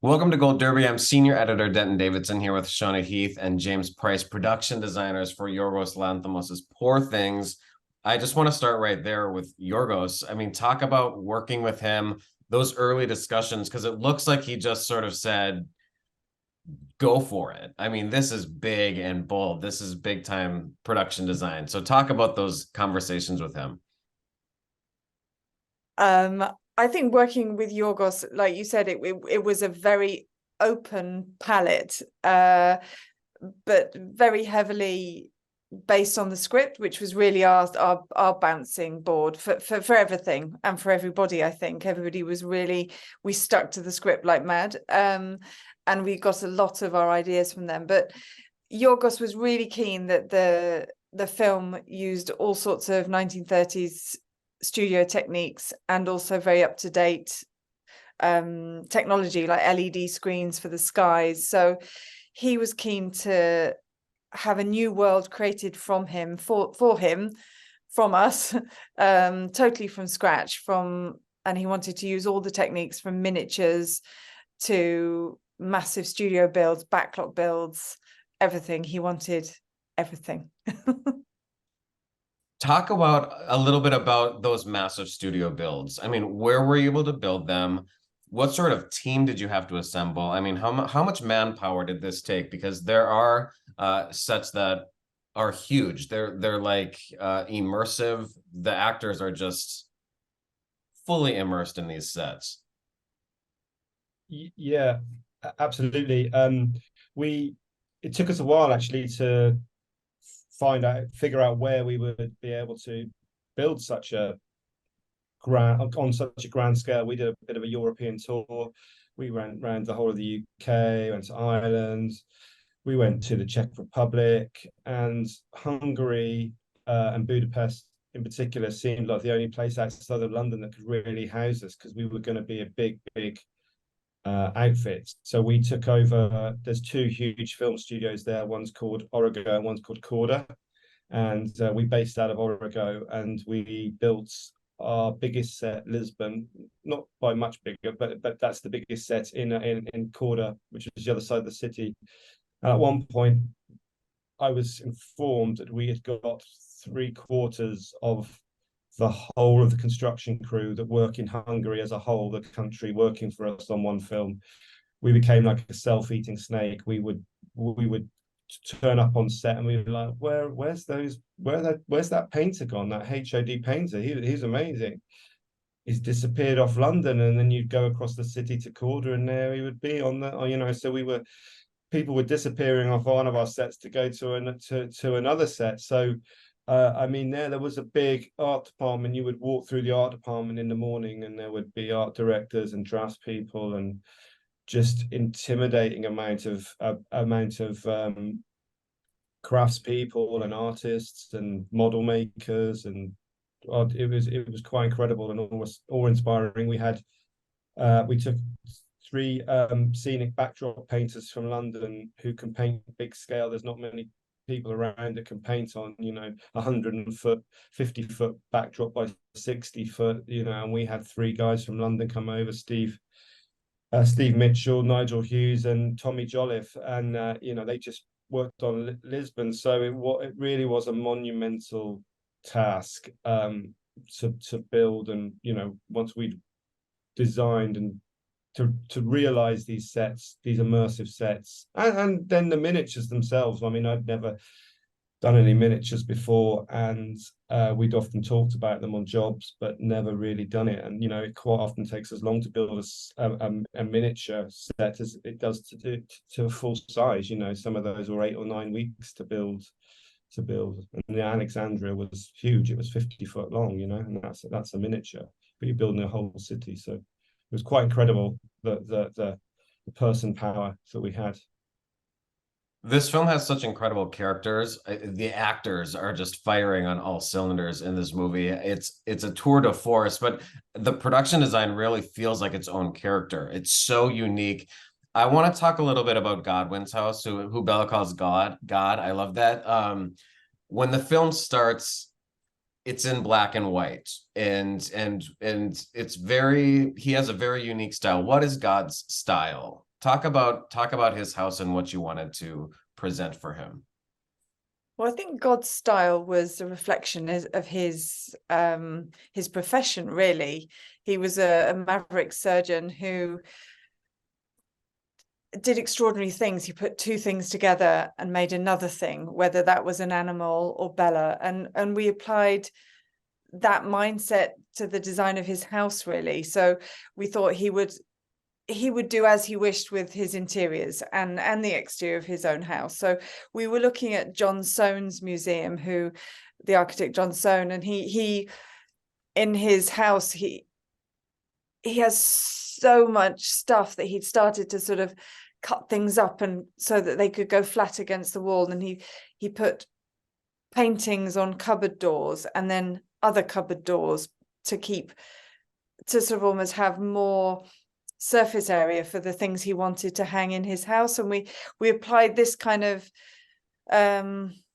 Welcome to Gold Derby. I'm senior editor Denton Davidson here with Shona, Heath, and James Price, production designers for Yorgos Lanthimos' Poor Things. I just want to start right there with Yorgos. I mean, talk about working with him, those early discussions, because it looks like he just sort of said, go for it. I mean, this is big and bold. This is big time production design. So talk about those conversations with him. Um, I think working with Yorgos, like you said, it was a very open palette, but very heavily based on the script, which was really our bouncing board for everything and for everybody. I think everybody was really, we stuck to the script like mad, and we got a lot of our ideas from them. But Yorgos was really keen that the film used all sorts of 1930s studio techniques and also very up-to-date technology like LED screens for the skies. So he was keen to have a new world created from him, for him, from us, totally from scratch, and he wanted to use all the techniques from miniatures to massive studio builds, backlot builds, everything. He wanted everything. Talk about a little bit about those massive studio builds. I mean, where were you able to build them? What sort of team did you have to assemble? I mean, how much manpower did this take? Because there are sets that are huge. They're like immersive. The actors are just fully immersed in these sets. Yeah, absolutely. We It took us a while actually to figure out where we would be able to build such a on such a grand scale. We did a bit of a European tour. We went around the whole of the UK, went to Ireland, we went to the Czech Republic, and Hungary, and Budapest in particular seemed like the only place outside of London that could really house us, because we were going to be a big outfit. So we took over. There's two huge film studios there. One's called Origo and one's called Corda, and we based out of Origo, and we built our biggest set, Lisbon, not by much bigger, but that's the biggest set in Corda, which is the other side of the city. And at one point, I was informed that we had got three-quarters of the whole of the construction crew that work in Hungary as a whole, the country, working for us on one film. We became like a self-eating snake. We would turn up on set and we were like, where's that painter gone? That HOD painter, he's amazing. He's disappeared off London. And then you'd go across the city to Calder, and there he would be on the. So people were disappearing off one of our sets to go to another set. So I mean, there was a big art department. You would walk through the art department in the morning, and there would be art directors and draftspeople, and just intimidating amount of craftspeople and artists and model makers, and it was quite incredible and almost awe-inspiring. We took three scenic backdrop painters from London who can paint big scale. There's not many people around that can paint on 100-foot, 50-foot backdrop by 60-foot, and we had three guys from London come over: Steve Mitchell, Nigel Hughes, and Tommy Jolliffe, and they just worked on Lisbon. So it really was a monumental task to build, and once we designed and to realize these sets, these immersive sets, and then the miniatures themselves. I mean, I'd never done any miniatures before, and we'd often talked about them on jobs, but never really done it. And it quite often takes as long to build a miniature set as it does to do to a full size. Some of those were 8 or 9 weeks to build. And the Alexandria was huge. It was 50-foot long, and that's a miniature, but you're building a whole city. So it was quite incredible, the person power that we had. This film has such incredible characters. The actors are just firing on all cylinders in this movie. It's a tour de force, but the production design really feels like its own character. It's so unique. I want to talk a little bit about Godwin's house, who Bella calls God. God, I love that. When the film starts, it's in black and white, and it's he has a very unique style. What is God's style? talk about his house and what you wanted to present for him. Well, I think God's style was a reflection of his profession, really. He was a maverick surgeon who did extraordinary things. He put two things together and made another thing, whether that was an animal or Bella. And we applied that mindset to the design of his house, really. So we thought he would do as he wished with his interiors and the exterior of his own house. So we were looking at John Soane's museum, the architect John Soane, and he in his house, he has so much stuff that he'd started to sort of cut things up and so that they could go flat against the wall. And he put paintings on cupboard doors and then other cupboard doors to sort of almost have more surface area for the things he wanted to hang in his house. And we applied this kind of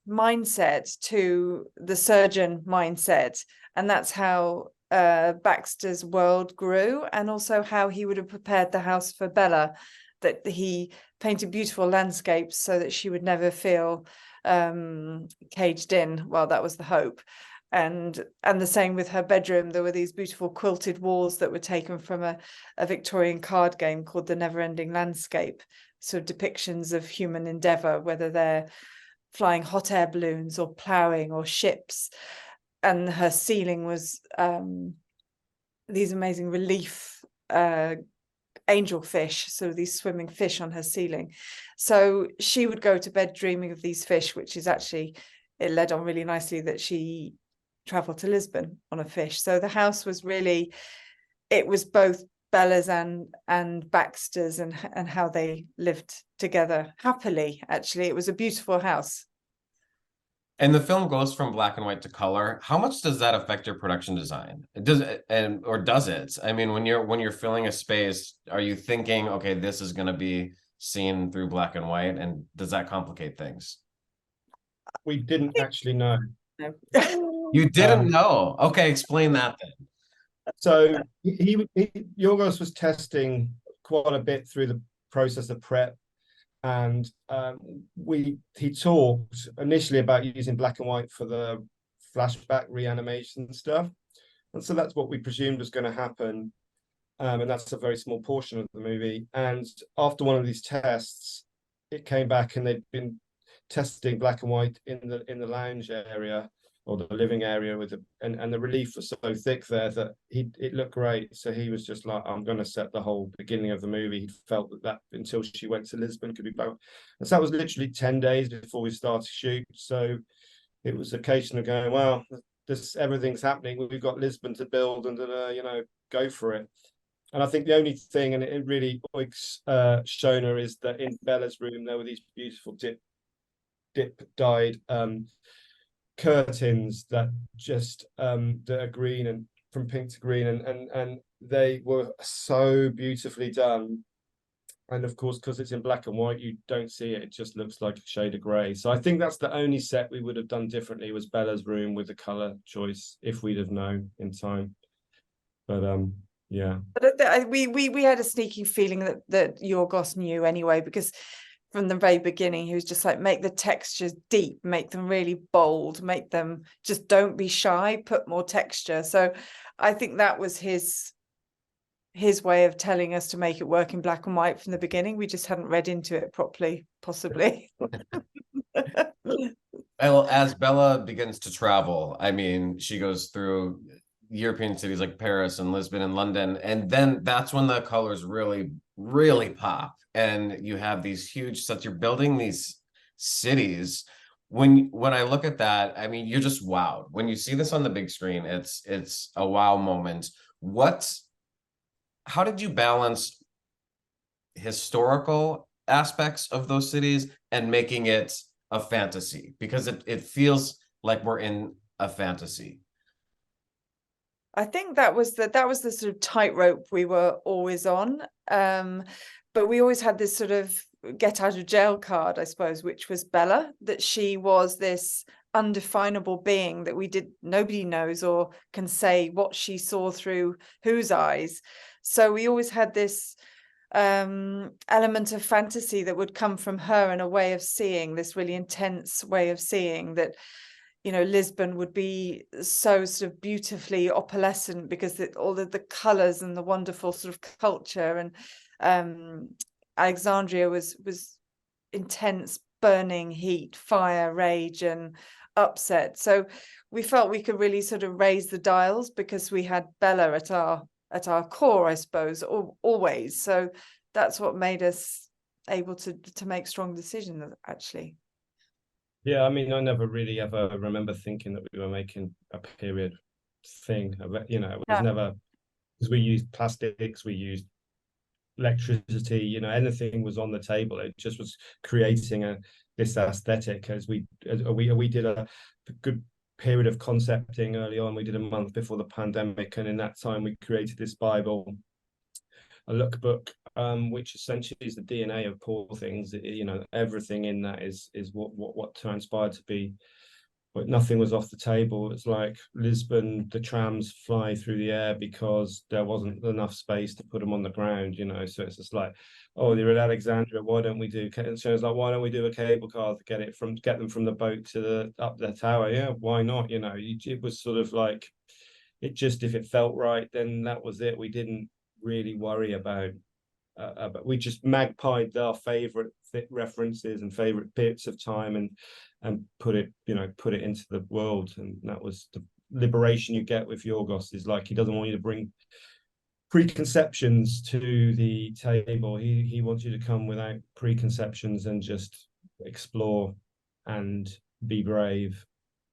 mindset to the surgeon mindset, and that's how Baxter's world grew, and also how he would have prepared the house for Bella, that he painted beautiful landscapes so that she would never feel caged in. Well, that was the hope. And the same with her bedroom. There were these beautiful quilted walls that were taken from a Victorian card game called The Never-Ending Landscape, sort of depictions of human endeavour, whether they're flying hot air balloons or ploughing or ships. And her ceiling was these amazing relief angelfish, so these swimming fish on her ceiling. So she would go to bed dreaming of these fish, which is actually, it led on really nicely that she traveled to Lisbon on a fish. So the house was really, it was both Bella's and Baxter's, and how they lived together happily. Actually, it was a beautiful house. And the film goes from black and white to color. How much does that affect your production design? Does it? I mean, when you're filling a space, are you thinking, okay, this is going to be seen through black and white, and does that complicate things? We didn't actually know. No. You didn't know? Okay, explain that then. So Yorgos was testing quite a bit through the process of prep, and he talked initially about using black and white for the flashback reanimation stuff, and so that's what we presumed was going to happen, and that's a very small portion of the movie. And after one of these tests, it came back, and they'd been testing black and white in the lounge area or the living area and the relief was so thick there that it looked great. So he was just like, I'm going to set the whole beginning of the movie. He felt that until she went to Lisbon could be back. And so that was literally 10 days before we started to shoot. So it was a case of going, well, everything's happening. We've got Lisbon to build, and go for it. And I think the only thing, and it really oiks Shona, is that in Bella's room there were these beautiful dip dyed curtains that just that are green, and from pink to green, and they were so beautifully done. And of course, because it's in black and white, you don't see it. It just looks like a shade of grey. So I think that's the only set we would have done differently, was Bella's room with the colour choice, if we'd have known in time. But yeah. But we had a sneaky feeling that Yorgos knew anyway, because from the very beginning, he was just like, make the textures deep, make them really bold, make them just, don't be shy, put more texture. So I think that was his way of telling us to make it work in black and white from the beginning. We just hadn't read into it properly, possibly. Well, as Bella begins to travel, I mean, she goes through European cities like Paris and Lisbon and London, and then that's when the colors really, really pop. And you have these huge sets. You're building these cities. When I look at that, I mean, you're just wowed. When you see this on the big screen, it's a wow moment. How did you balance historical aspects of those cities and making it a fantasy? Because it feels like we're in a fantasy. I think that was the sort of tightrope we were always on. But we always had this sort of get out of jail card, I suppose, which was Bella, that she was this undefinable being that nobody knows or can say what she saw through whose eyes. So we always had this element of fantasy that would come from her, and a way of seeing, this really intense way of seeing that, you know, Lisbon would be so sort of beautifully opalescent because all of the colors and the wonderful sort of culture, and Alexandria was intense, burning heat, fire, rage, and upset. So we felt we could really sort of raise the dials because we had Bella at our core, I suppose, always. So that's what made us able to make strong decisions, actually. Yeah, I mean, I never really ever remember thinking that we were making a period thing. You know, it was never, because we used plastics, we used electricity, you know, anything was on the table. It just was creating this aesthetic as we did a good period of concepting early on. We did a month before the pandemic, and in that time we created this Bible, a lookbook, which essentially is the DNA of Poor Things. You know, everything in that is what transpired to be, but nothing was off the table. It's like Lisbon, the trams fly through the air because there wasn't enough space to put them on the ground, you know. So it's just like, oh, they're in Alexandria, why don't we do? So it's like, why don't we do a cable car to get them from the boat to up the tower? Yeah, why not? You know, it was sort of like, it just, if it felt right, then that was it. We didn't really worry about we just magpied our favorite references and favorite bits of time and put it into the world. And that was the liberation you get with Yorgos. Is like, he doesn't want you to bring preconceptions to the table. He wants you to come without preconceptions and just explore and be brave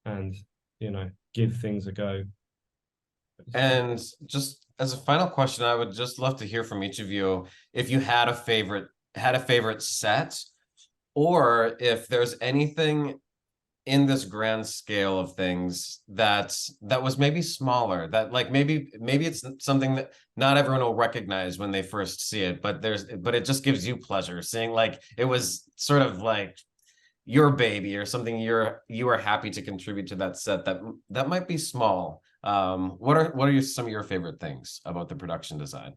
and, you know, give things a go. And just as a final question, I would just love to hear from each of you if you had a favorite set, or if there's anything in this grand scale of things that was maybe smaller, that like maybe it's something that not everyone will recognize when they first see it, but it just gives you pleasure seeing, like it was sort of like your baby or something you are happy to contribute to that set that might be small. What are some of your favorite things about the production design?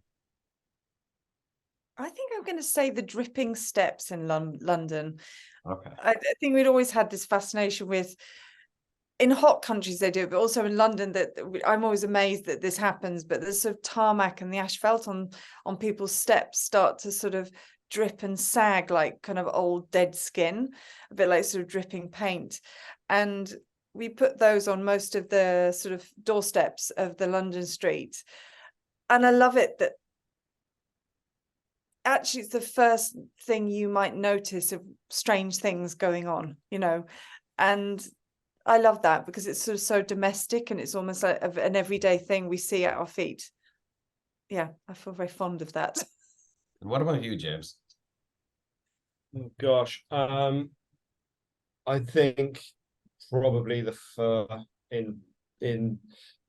I think I'm going to say the dripping steps in London. Okay. I think we'd always had this fascination with, in hot countries they do it, but also in London, that I'm always amazed that this happens, but the sort of tarmac and the asphalt on people's steps start to sort of drip and sag like kind of old dead skin, a bit like sort of dripping paint. And we put those on most of the sort of doorsteps of the London streets. And I love it that actually it's the first thing you might notice of strange things going on, you know. And I love that because it's sort of so domestic, and it's almost like an everyday thing we see at our feet. Yeah, I feel very fond of that. And what about you, James? Oh gosh, I think probably the fur in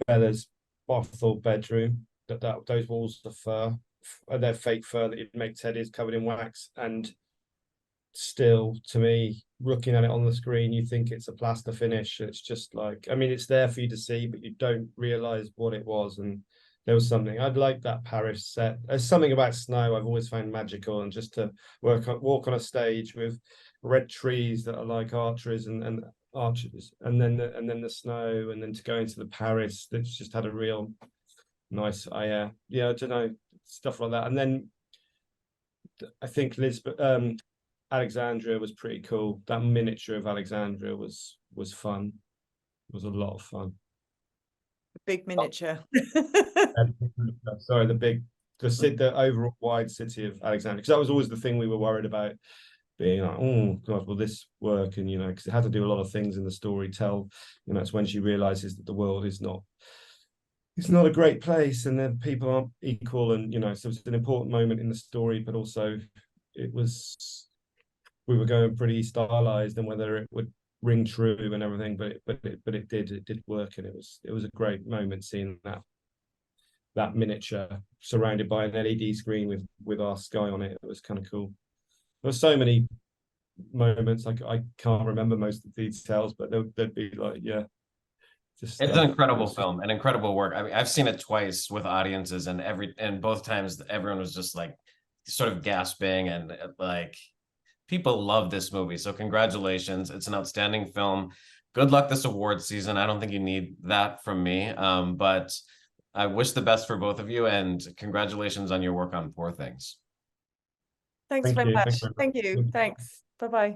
Bella's bathroom bedroom. That those walls are fur, and they're fake fur that you'd make teddies covered in wax. And still, to me, looking at it on the screen, you think it's a plaster finish. It's just like, I mean, it's there for you to see, but you don't realize what it was. And there was something, I'd like that Paris set. There's something about snow I've always found magical, and just to walk on a stage with red trees that are like archeries and archers, and then the snow, and then to go into the Paris that's just had a real nice, yeah, I don't know, stuff like that. And then I think Alexandria was pretty cool. That miniature of Alexandria was fun. It was a lot of fun. Big miniature. Sorry, the overall wide city of Alexandria, because that was always the thing we were worried about, being like, oh God, will this work? And, you know, because it had to do a lot of things in the story. You know, it's when she realizes that the world is not, it's not a great place, and then people aren't equal, and, you know, so it's an important moment in the story, but also we were going pretty stylized, and whether it would ring true and everything, but it did work, and it was a great moment seeing that miniature surrounded by an LED screen with our sky on it. It was kind of cool. There were so many moments, like I can't remember most of the details, but there'd be like, yeah, It's an incredible film, an incredible work. I mean, I've seen it twice with audiences, and both times everyone was just like sort of gasping and like people love this movie. So congratulations. It's an outstanding film. Good luck this award season. I don't think you need that from me. But I wish the best for both of you, and congratulations on your work on Poor Things. Thanks Thank very you. much. Thank you very Thank much. you. Thanks. Bye-bye.